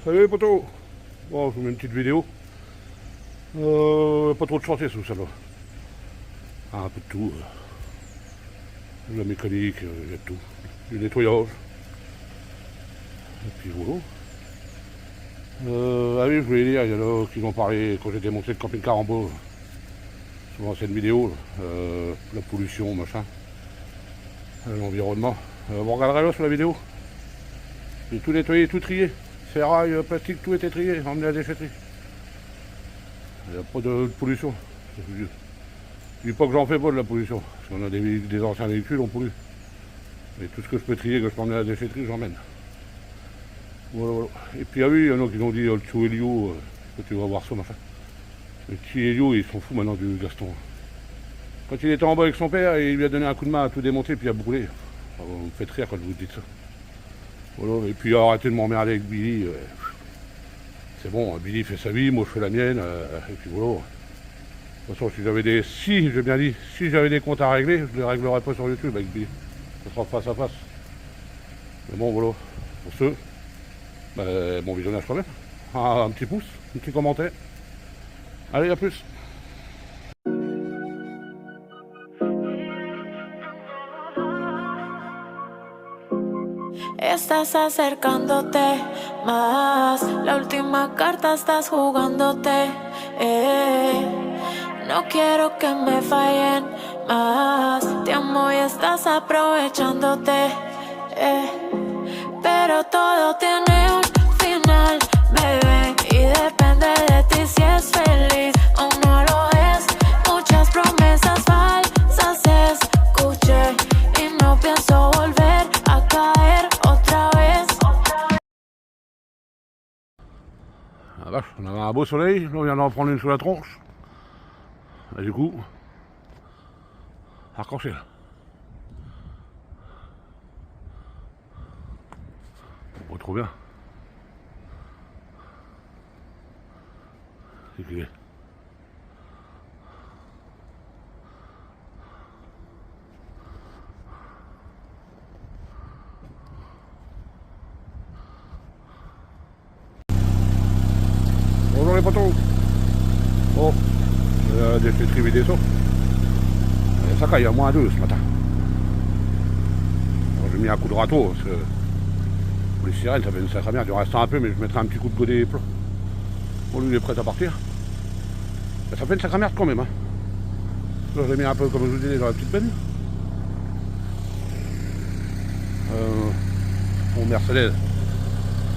Salut les potos. Bon, je vous mets une petite vidéo. Pas trop de chantier sous ça là. Un peu de tout. De la mécanique, il y a de tout. Du nettoyage. Et puis voilà. Ah oui, je voulais dire, il y en a qui m'ont parlé quand j'ai démonté le camping-car en bas. Sur l'ancienne vidéo. La pollution, machin. L'environnement. Vous regarderez là sur la vidéo. J'ai tout nettoyé, tout trié. Ferraille, plastique, tout était trié, emmené à la déchetterie. Il n'y a pas de pollution. Je dis pas que j'en fais pas de la pollution, parce qu'on a des anciens véhicules, on pollue. Mais tout ce que je peux trier, que je peux emmener à la déchetterie, j'emmène. Voilà, voilà. Et puis ah oui, il y en a qui ont dit le petit Elio, que tu vas voir ça, machin. Le petit Elio, il s'en fout maintenant du Gaston. Quand il était en bas avec son père, il lui a donné un coup de main à tout démonter, puis à brûler. Enfin, vous me faites rire quand vous dites ça. Voilà, et puis arrêtez de m'emmerder avec Billy. C'est bon, Billy fait sa vie, moi je fais la mienne, et puis voilà. De toute façon, j'ai bien dit, si j'avais des comptes à régler, je les réglerais pas sur YouTube avec Billy. Ça sera face à face. Mais bon, voilà. Pour ceux, bon visionnage quand même. Un petit pouce, un petit commentaire. Allez, à plus. Estás acercándote más, la última carta estás jugándote. No quiero que me fallen más, te amo y estás aprovechándote. Pero todo tiene un final, bebé, y depende de ti si es feliz o no lo es. Muchas promesas falsas escuché y no pienso volver a caer otra vez. Ah vache, on avait un beau soleil, là on vient d'en prendre une sous la tronche. Et du coup, arc-en-ciel. On voit trop bien. C'est qu'il est. Bonjour les potos. Bon, j'ai fait triver des sauts. Ça caille à moins 2 ce matin. J'ai mis un coup de râteau parce que pour les sirènes ça fait une sacrée merde. Il reste un peu mais je mettrai un petit coup de godet plat. Bon lui il est prêt à partir. Ça fait une sacrée merde quand même. Hein. Là je l'ai mis un peu comme je vous disais dans la petite benne. Mon Mercedes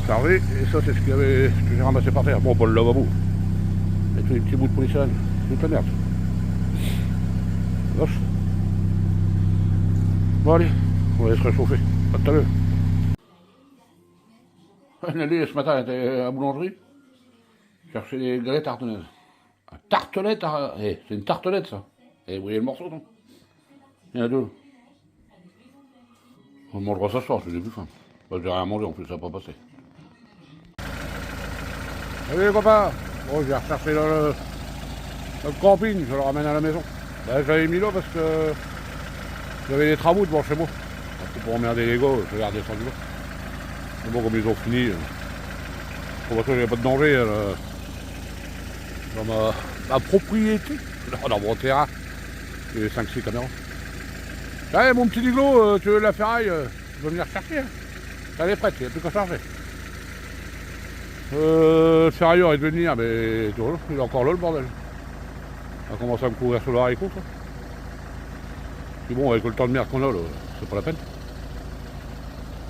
chargé et ça c'est ce que j'ai ramassé par terre. Bon pas le lavabo. Et tous les petits bouts de polissane. Toute la merde. Vache. Bon allez, on va aller se réchauffer. À tout à l'heure. Nelly, ce matin, elle était à la boulangerie. Chercher des galettes tartelnettes. Tartelette, c'est une tartelette ça. Et vous voyez le morceau, non? Il y en a 2. On le mangera ce soir, j'ai plus faim. J'ai rien à manger en plus, ça va pas passer. Salut les copains. Bon, je vais rechercher le camping, je le ramène à la maison. J'avais mis là parce que j'avais des travaux devant chez moi. Pour emmerder les gars, je vais redescendre là. Mais bon, comme ils ont fini, pour voir qu'il n'y a pas de danger dans ma propriété, dans mon terrain. J'ai 5-6 caméras. Allez, mon petit Diglo, tu veux de la ferraille, tu veux venir chercher. Hein. Elle est prête, il n'y a plus qu'à charger. Le ferrailleur est de venir, mais il est encore là le bordel. On a commencé à me courir sur le haricot. Puis bon, avec le temps de merde qu'on a, c'est pas la peine.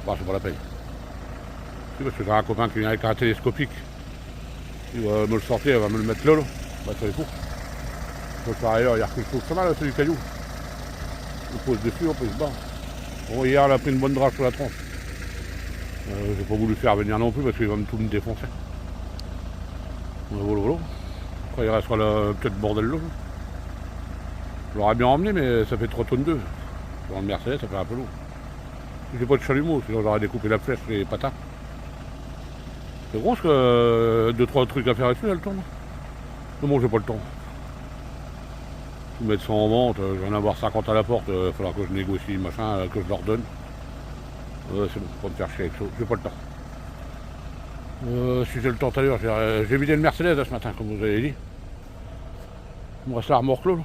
Bah, c'est pas la peine. Si, parce que j'ai un copain qui vient avec un télescopique. Il va me le sortir, il va me le mettre là. Bah, ça les coups. Le ferrailleur, il recule tout ça mal, c'est du caillou. On pose dessus, on peut se battre. Bon, hier, elle a pris une bonne drache sur la tronche. J'ai pas voulu faire venir non plus parce qu'il va tout me défoncer. Voilà. Après il restera peut-être bordel là. Je l'aurais bien emmené mais ça fait 3 tonnes 2. Dans le Mercedes ça fait un peu lourd. J'ai pas de chalumeau, sinon j'aurais découpé la flèche et les patins. C'est gros que 2-3 trucs à faire dessus elle tourne. Mais bon j'ai pas le temps. Tout mettre ça en vente, je vais en avoir 50 à la porte, il va falloir que je négocie machin, que je leur donne. C'est bon, faut pas me faire chier avec ça, j'ai pas le temps. Si j'ai le temps tout à l'heure, j'ai vidé le Mercedes ce matin, comme vous avez dit. Il me reste la remorque là.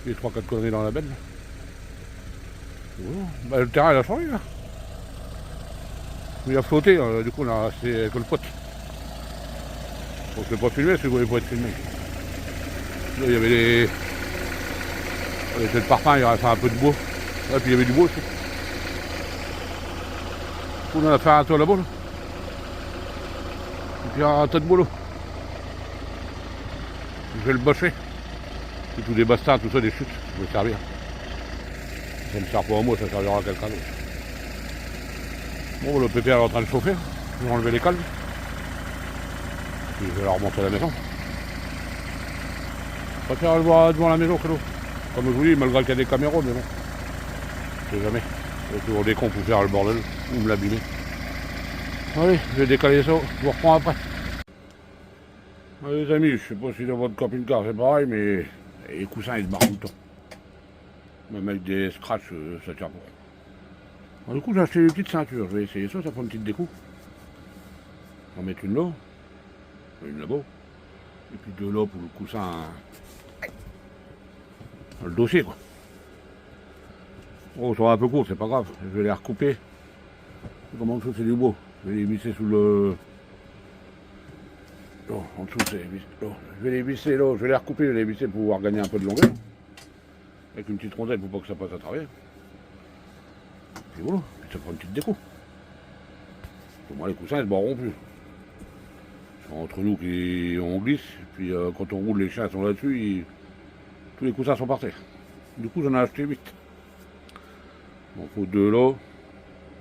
Il y a 3-4 conneries dans la benne. Voilà. Bah, le terrain il a changé là. Il a flotté, du coup on a resté avec le pote. Donc je ne l'ai pas filmé parce que je voulais pas être filmé. Là il y avait les. Avec le parfum, il restait un peu de bois. Là puis il y avait du bois aussi. On a fait un toit là-bas là. Et puis un tas de boulot. Je vais le bâcher. Et tous les bastards, tout ça, des chutes, je vais me servir. Ça ne me sert pas à moi, ça servira à quelqu'un d'autre. Bon, le pépère est en train de chauffer. Je vais enlever les cales. Puis je vais la remonter à la maison. Je préfère le voir devant la maison que l'autre. Comme je vous dis, malgré qu'il y a des caméras, mais bon. Je sais jamais. Il y a toujours des cons pour faire le bordel ou me l'abîmer. Allez, je vais décaler ça, je vous reprends après. Les amis, je sais pas si dans votre camping-car c'est pareil, mais les coussins ils se barrent tout le temps. Même avec des scratchs, ça tient pas. Alors, du coup j'ai acheté une petite ceinture, je vais essayer ça, ça prend une petite découpe. On va mettre une là, une là-bas, et puis deux là pour le coussin, le dossier quoi. Oh, ça va un peu court, c'est pas grave, je vais les recouper. Comment ça c'est du beau, je vais les visser sous le... Oh, en dessous c'est vissé. Oh, je vais les visser là, je vais les recouper, je vais les visser pour pouvoir gagner un peu de longueur. Avec une petite rondelle pour pas que ça passe à travers. Et voilà, puis ça prend une petite déco. Pour moi les coussins ils se barreront plus. C'est entre nous qu'on glisse, puis quand on roule les chiens sont là-dessus, tous les coussins sont par terre. Du coup j'en ai acheté 8. Il faut deux là,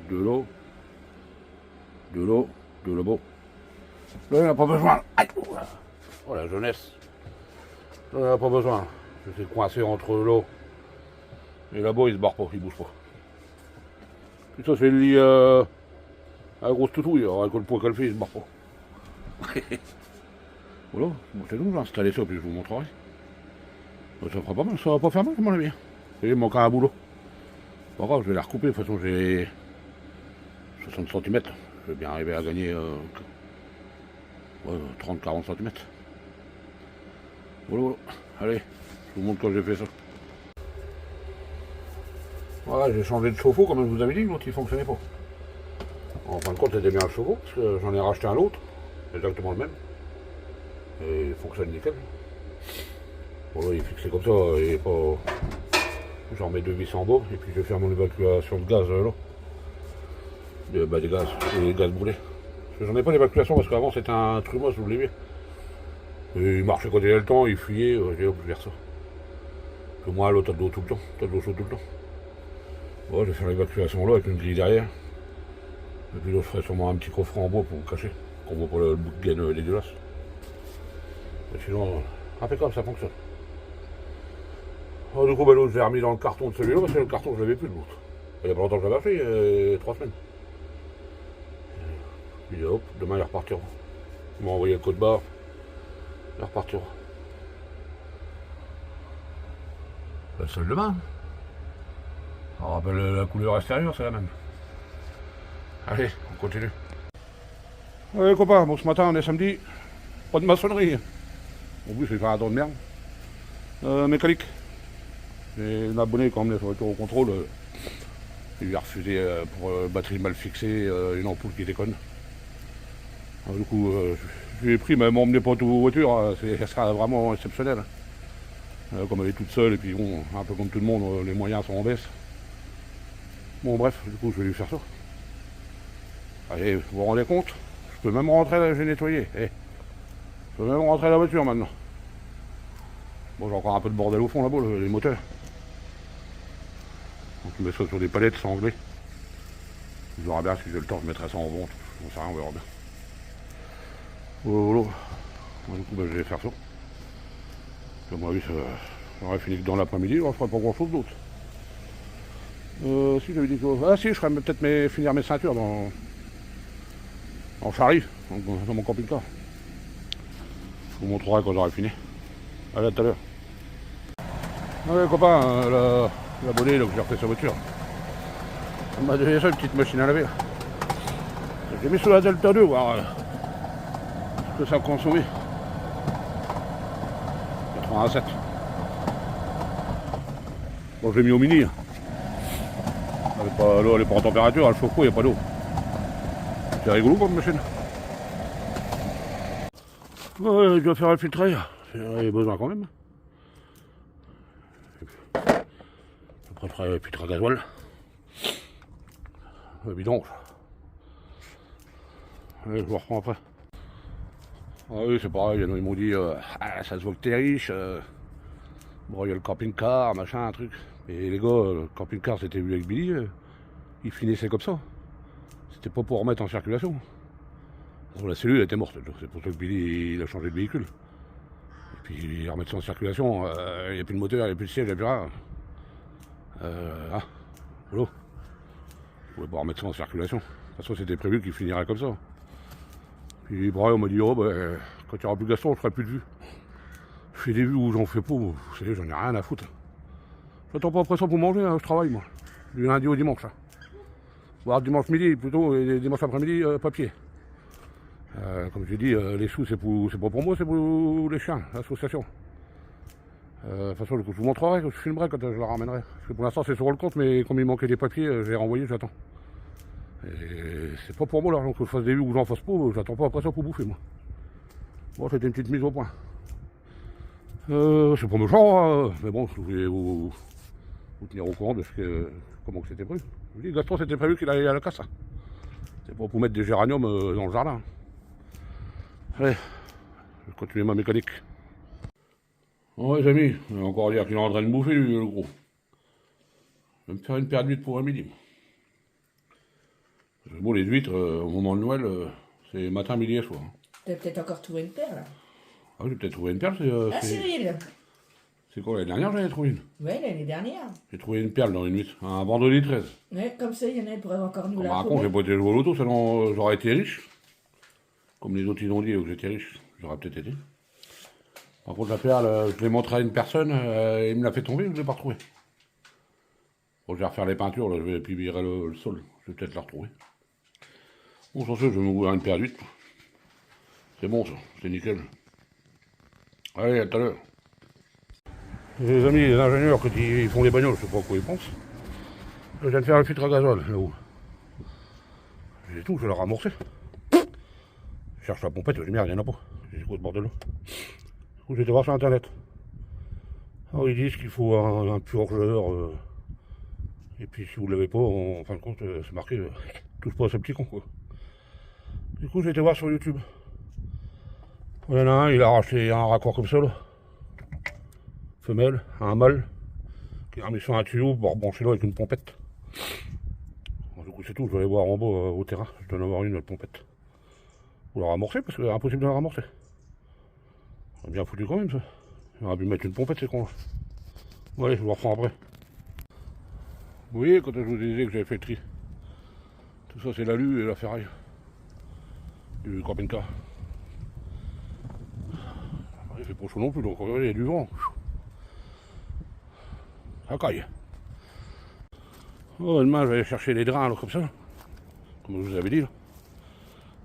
deux là, deux là, deux là-bas. Là, il n'y a pas besoin. Oh la jeunesse. Là, il n'y a pas besoin. Je suis coincé entre l'eau et là-bas, il se barre pas, il bouge pas. Puis ça, c'est lié à la grosse toutouille. Alors, avec le poids qu'elle fait, il se barre pas. Voilà, bon, c'est nous, j'ai installé ça, puis je vous montrerai. Ça fera pas mal, ça va pas faire mal, à mon avis. Et il manque un boulot. Pas grave, je vais la recouper. De toute façon, j'ai 60 cm. Je vais bien arriver à gagner. 30-40 cm. Voilà, allez, je vous montre quand j'ai fait ça. Voilà, j'ai changé de chauffe-eau comme je vous avais dit, l'autre il fonctionnait pas. En fin de compte, c'était bien le chauffe-eau, parce que j'en ai racheté un autre, exactement le même. Et il fonctionne nickel. Voilà, il est fixé comme ça, et pas. J'en mets deux vis en bas, et puis je vais faire mon évacuation de gaz là. Des gaz, des gaz brûlés. J'en ai pas d'évacuation parce qu'avant c'était un trumeau, je vous l'ai vu. Et il marchait quand il avait le temps, il fuyait, j'ai hop, vers ça. Que moi, l'autre, t'as de l'eau tout le temps, t'as de l'eau chaude tout le temps. Bon, je vais faire l'évacuation là avec une grille derrière. Et puis là, je ferai sûrement un petit coffret en bois pour vous cacher, qu'on voit pas le bout de gaine dégueulasse. Mais sinon, impeccable, ça fonctionne. Alors, du coup, l'autre, je l'ai remis dans le carton de celui-là parce que le carton, je l'avais plus de l'autre. Il y a pas longtemps que je l'avais fait, 3 semaines. Puis hop, demain il repartira. Ils m'ont envoyé le code barre. Il repartira. La salle de bain. Ça rappelle la couleur extérieure, c'est la même. Allez, on continue. Ouais copains, bon ce matin on est samedi. Pas de maçonnerie. En plus je vais faire un don de merde. Mécanique. J'ai un abonné qui a emmené son retour au contrôle. Il lui a refusé pour batterie mal fixée, une ampoule qui déconne. Alors, du coup, je lui ai pris, mais elle m'emmenait pas tout aux voitures, hein, ça sera vraiment exceptionnel. Comme elle est toute seule, et puis bon, un peu comme tout le monde, les moyens sont en baisse. Bon bref, du coup je vais lui faire ça. Allez, vous vous rendez compte? Je peux même rentrer là, j'ai nettoyé. Je peux même rentrer à la voiture maintenant. Bon, j'ai encore un peu de bordel au fond là-bas, les moteurs. Donc je mets ça sur des palettes sanglées. Je verrai bien si j'ai le temps, je mettrai ça en vente. On sait rien, on verra bien. Voilà. Du coup, je vais faire ça. À mon avis, ça aurait fini que dans l'après-midi, je ne ferai pas grand chose d'autre. Si j'avais dit que... Ah si, je ferais peut-être finir mes ceintures en Charlie, dans mon camping-car. Je vous montrerai quand j'aurai fini. Allez, à tout à l'heure. Allez copains, l'abonné que j'ai refait sa voiture. On m'a donné ça, une petite machine à laver. J'ai mis sur la Delta 2, voir ce que ça a consommé. 87. Bon, je l'ai mis au mini. L'eau elle est pas en température, elle chauffe pas, il n'y a pas d'eau. C'est rigolo comme machine. Ouais, je dois faire un filtré. J'en ai besoin quand même. Je préfère un filtre à gasoil. Le bidon. Allez, je vous reprends après. Ah oui, c'est pareil, ils m'ont dit ça se voit que t'es riche. Bon, il y a le camping-car, machin, un truc. Et les gars, le camping-car c'était vu avec Billy, il finissait comme ça. C'était pas pour remettre en circulation. La cellule était morte, c'est pour ça que Billy il a changé de véhicule. Et puis remettre ça en circulation, il n'y a plus de moteur, il n'y a plus de siège, il n'y a plus rien. Voilà. Je pouvais pas remettre ça en circulation. De toute façon c'était prévu qu'il finirait comme ça. Puis Brian m'a dit oh bah, quand il n'y aura plus de Gaston, je ferai plus de vues. Je fais des vues où j'en fais pas, vous savez, j'en ai rien à foutre. J'attends pas après ça pour manger, hein, je travaille moi. Du lundi au dimanche. Hein. Voire dimanche midi, plutôt, et dimanche après-midi, papier. Comme je dis, les sous c'est pas pour moi, c'est pour les chiens, l'association. De toute façon, je vous montrerai, je filmerai quand je la ramènerai. Parce que pour l'instant c'est sur le compte, mais comme il manquait des papiers, j'ai renvoyé, j'attends. Et c'est pas pour moi l'argent que je fasse des vues ou que j'en fasse pas, j'attends pas après ça pour bouffer moi. Bon, c'était une petite mise au point. C'est pas méchant, mais bon, je voulais vous tenir au courant de comment c'était prévu. Je vous dis, Gaston c'était prévu qu'il aille à la casse. Hein. C'est pas pour mettre des géraniums dans le jardin. Allez, je vais continuer ma mécanique. Bon les amis, on va encore dire qu'il est en train de bouffer lui, le gros. Je vais me faire une paire d'huîtres pour un midi. Bon, les huîtres, au moment de Noël, c'est matin, midi et soir. T'as peut-être encore trouvé une perle. Ah, j'ai peut-être trouvé une perle. Cyril. C'est quoi, l'année dernière, j'en ai trouvé une. Oui, l'année dernière. J'ai trouvé une perle dans une huître, un vendredi 13. Ouais, comme ça, il y en a qui pourraient encore nous la Par contre, trouver. j'ai pas été joué au loto, sinon j'aurais été riche. Comme les autres, ils ont dit que j'étais riche, j'aurais peut-être été. Par contre, la perle, je l'ai montrée à une personne, il me l'a fait tomber, je ne l'ai pas retrouvée. Bon, je vais refaire les peintures, là, je vais publier le sol, je vais peut-être la retrouver. Bon, sur ce, je vais m'ouvrir une paire d'huîtres. C'est bon, ça, c'est nickel. Allez, à tout à l'heure. Les amis, les ingénieurs, quand ils font des bagnoles, je sais pas quoi ils pensent. Je viens de faire un filtre à gasoil, là-haut. J'ai tout, je vais la ramorcer. Je cherche la pompette, je dis merde, il n'y en a pas. J'ai quoi ce bordel là. Du coup, j'ai été voir sur internet. Alors, ils disent qu'il faut un purgeur. Et puis, si vous ne l'avez pas, en fin de compte, c'est marqué touche pas à ce petit con, quoi. Du coup, j'ai été voir sur YouTube. Il y en a un, il a racheté un raccord comme ça, là. Femelle, un mâle, qui a mis sur un tuyau pour brancher là avec une pompette. Bon, du coup, c'est tout, je vais aller voir en bas au terrain. Je dois en avoir une pompette. Vous la ramorcer parce que c'est impossible de la ramorcer. C'est bien foutu quand même, ça. Il aurait pu mettre une pompette, c'est con. Bon, allez, je vous reprends après. Vous voyez, quand je vous disais que j'avais fait le tri, tout ça, c'est l'alu et la ferraille du camping-car. Il fait pas chaud non plus, donc regardez, il y a du vent. Ça caille. Oh, demain, je vais aller chercher les drains, là, comme ça. Comme je vous avais dit, là.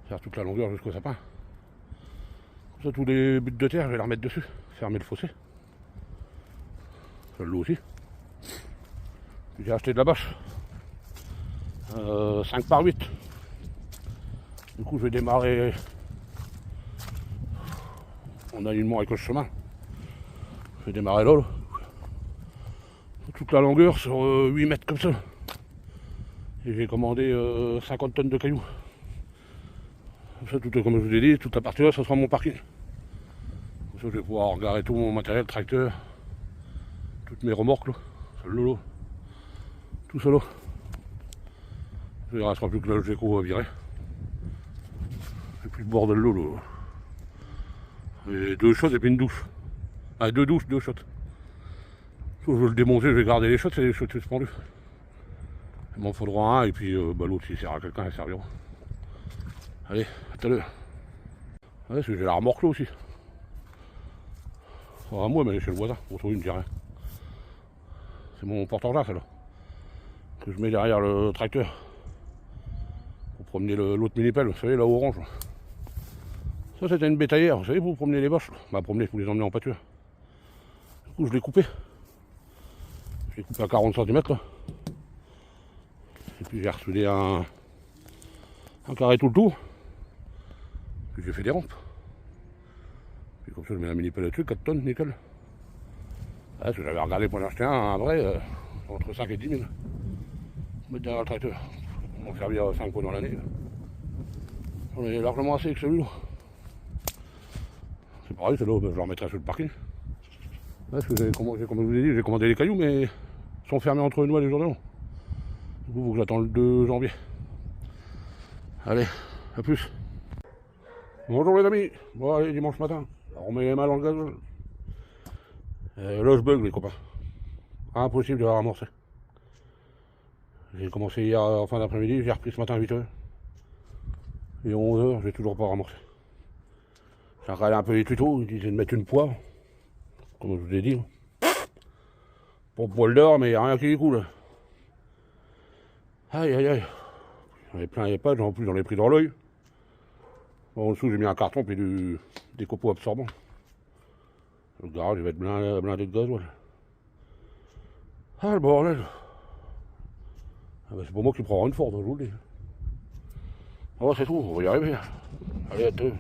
Faire toute la longueur jusqu'au sapin. Comme ça, tous les buts de terre, je vais les remettre dessus. Fermer le fossé. Celle-là aussi. Puis j'ai acheté de la bâche. 5 par 8. Du coup, je vais démarrer en alignement avec le chemin. Je vais démarrer là. Toute la longueur sur 8 mètres comme ça. Et j'ai commandé 50 tonnes de cailloux. Comme ça, comme je vous l'ai dit, toute la partie là, ça sera mon parking. Comme ça, je vais pouvoir garer tout mon matériel, tracteur, toutes mes remorques là, celle-là, tout ça là. Il ne restera plus que le Geco à virer. Et puis le bordel là. Et 2 shots et puis une douche. Ah, 2 douches, 2 shots. Je vais le démonter, je vais garder les shots, c'est les shots suspendus. Il m'en faudra un et puis l'autre s'il sert à quelqu'un, il servira. Allez, à tout à l'heure. Ouais, j'ai la remorque là aussi. Ça va à moi, mais elle est chez le voisin. Bon, il me dit rien. C'est mon porte-engin, celle-là. Que je mets derrière le tracteur. Pour promener l'autre mini-pelle, vous savez, là orange. Là. Ça c'était une bétaillère, vous savez, pour promener les vaches. Bah promener, pour les emmener en pâture. Du coup je l'ai coupé. Je l'ai coupé à 40 cm là. Et puis j'ai ressoudé un carré tout le tour. Puis j'ai fait des rampes. Puis comme ça je mets la mini-pelle dessus, 4 tonnes, nickel. Ah, que j'avais regardé pour en acheter un vrai, entre 5 et 10 000. Mettre derrière le tracteur. On va servir 5 fois dans l'année. On est largement assez avec celui-là. C'est pareil, celui-là, je le remettrai sur le parking. Parce que comme je vous ai dit, j'ai commandé les cailloux, mais ils sont fermés entre Noël et Jourdain. Du coup, il faut que j'attende le 2 janvier. Allez, à plus. Bonjour les amis. Bon, allez, dimanche matin. On met les mains dans le gazole. Là, je bug, les copains. Impossible de la ramorcer. J'ai commencé hier en fin d'après-midi, j'ai repris ce matin à 8h. Et 11h, j'ai toujours pas ramassé. J'ai regardé un peu les tutos, ils disaient de mettre une poire, comme je vous ai dit. Pour poil d'or, mais il n'y a rien qui coule. Aïe aïe aïe. J'en ai plein les pages, en plus j'en ai pris dans l'œil. En dessous j'ai mis un carton puis des copeaux absorbants. Le garage il va être blindé de gasoil. Ah le bordel. Ah bah, c'est pour moi qui prendra une Ford, je vous le dis. Oh c'est tout, on va y arriver. Allez à deux.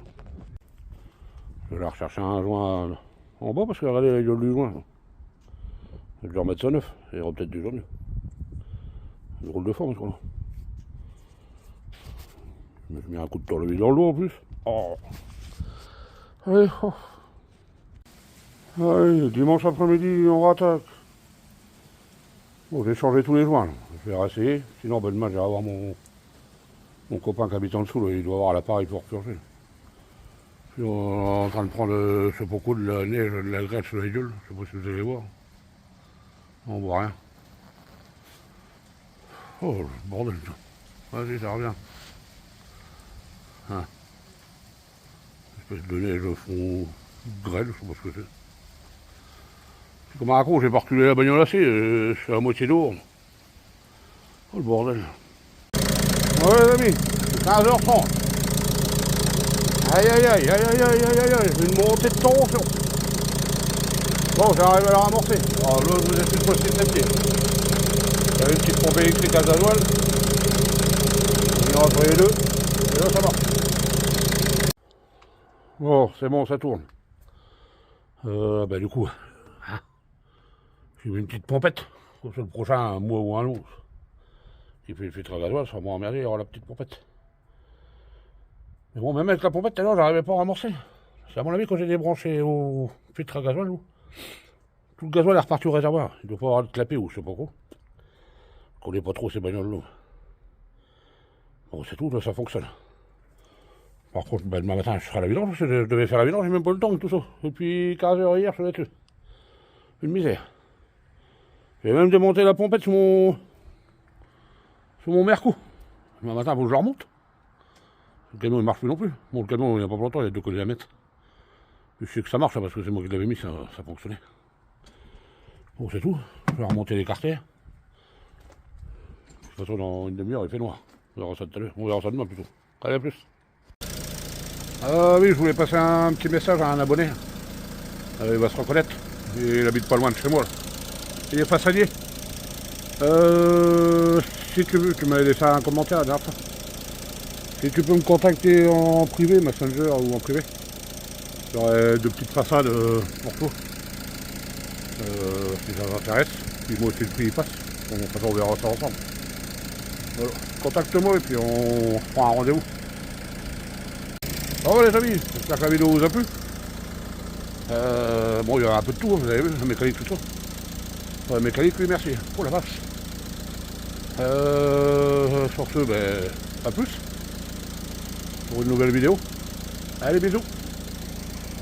Je vais aller rechercher un joint en bas parce que regardez la gueule du joint. Je vais remettre ça neuf, il y aura peut-être du jaune. Le rôle de forme ce qu'on a. Je me suis mis un coup de tournevis dans le dos en plus. Oh. Allez, oh. Allez, dimanche après-midi, on rattaque. Bon, j'ai changé tous les joints. Là. Je vais réessayer. Sinon, ben, demain, je vais avoir mon copain qui habite en dessous. Là, il doit avoir l'appareil pour repurger. Puis on est en train de prendre, je sais pas quoi, de la neige, de la graisse sur la gueule. Je sais pas si vous allez voir. On voit rien. Oh, le bordel. Vas-y, ça revient. Hein. Une espèce de neige au fond grêle, je sais pas ce que c'est. C'est comme un con, j'ai pas reculé la bagnole assez, je suis à moitié d'eau. Oh le bordel. Ouais les amis, 15h30. Aïe aïe aïe aïe aïe aïe aïe aïe, une montée de tension. Bon, j'arrive à la ramorcer. Alors là, je vous explique pas le système qui est. Il y a une petite pompe électrique à gasoil. On ira entre les deux. Et là, ça marche. Bon, ça tourne. Bah du coup, hein, j'ai mis une petite pompette. Pour le prochain, un mois ou un long. Qui fait le filtre à gasoil, ça va m'emmerder, il y aura la petite pompette. Mais bon, même avec la pompette, tout à l'heure, j'arrivais pas à ramorcer. C'est à mon avis, quand j'ai débranché au filtre à gasoil, tout le gasoil est reparti au réservoir. Il doit pas avoir de clapet ou je sais pas quoi. Je connais pas trop ces bagnoles là. Bon, c'est tout, là, ça fonctionne. Par contre, ben, demain matin, je ferai la vidange, parce que je devais faire la vidange, j'ai même pas le temps et tout ça. Depuis 15h hier, je vais être une misère. J'ai même démonté la pompette sur mon Merco. Demain matin, il faut que je la remonte. Le camion, il marche plus non plus. Bon, le camion, il n'y a pas longtemps, il y a 2 collets à mettre. Je sais que ça marche, parce que c'est moi qui l'avais mis, ça fonctionnait. Bon, c'est tout. Je vais remonter les carters. De toute façon, dans une demi-heure, il fait noir. On verra ça tout à l'heure. On verra ça demain plutôt. Allez, à plus. Oui, je voulais passer un petit message à un abonné. Il va se reconnaître. Il habite pas loin de chez moi. Là. Il est façadier. Si tu veux, tu m'avais laissé un commentaire la dernière fois. Si tu peux me contacter en privé, Messenger ou en privé. J'aurai 2 petites façades pour toi. Si ça t'intéresse. Puis moi aussi le prix il passe. Bon, de toute façon, on verra ça ensemble. Voilà. Contacte-moi et puis on prend un rendez-vous. Bon les amis, j'espère que la vidéo vous a plu. Bon, il y a un peu de tout, vous avez vu, la mécanique, tout ça. La mécanique, oui, merci. Oh la vache. Sur ce, ben, à plus. Pour une nouvelle vidéo. Allez, bisous.